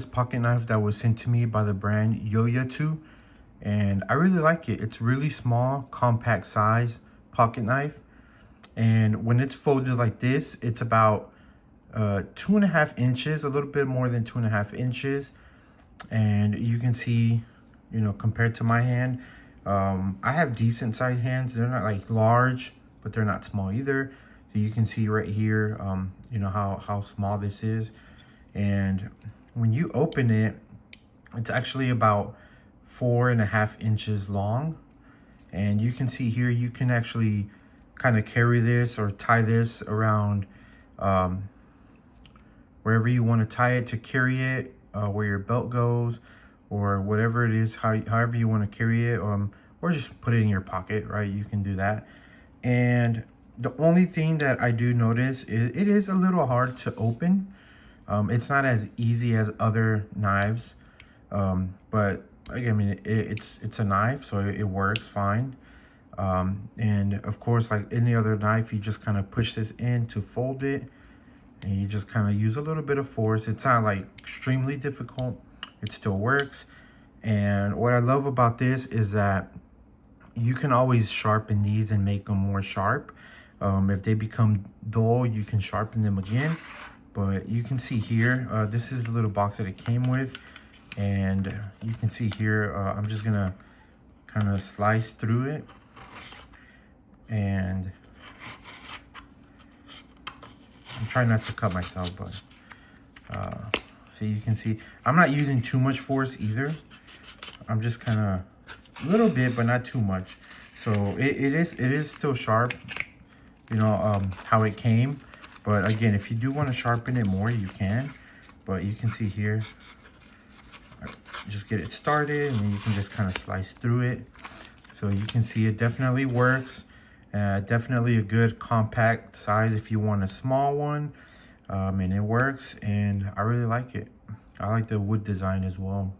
This pocket knife that was sent to me by the brand Yoyatoo, and I really like it. It's really small, compact size pocket knife, and when it's folded like this, it's about 2.5 inches, a little bit more than 2.5 inches. And you can see, compared to my hand, I have decent sized hands. They're not like large, but they're not small either. So you can see right here, how small this is. And when you open it, it's actually about 4.5 inches long. And you can see here, you can actually kind of carry this or tie this around wherever you want to tie it to carry it, where your belt goes, or whatever it is, however you want to carry it, or just put it in your pocket, right? You can do that. And the only thing that I do notice is it is a little hard to open. It's not as easy as other knives, but again, I mean, it's a knife, so it works fine. And of course, like any other knife, you just kind of push this in to fold it, and you just kind of use a little bit of force. It's not like extremely difficult. It still works. And what I love about this is that you can always sharpen these and make them more sharp. If they become dull, you can sharpen them again. But you can see here, this is the little box that it came with. And you can see here, I'm just gonna kind of slice through it. And I'm trying not to cut myself, but so you can see, I'm not using too much force either. I'm just kind of a little bit, but not too much. So it is still sharp, how it came. But again, if you do want to sharpen it more, you can. But you can see here, just get it started, and then you can just kind of slice through it. So you can see it definitely works. Definitely a good compact size if you want a small one. And it works, and I really like it. I like the wood design as well.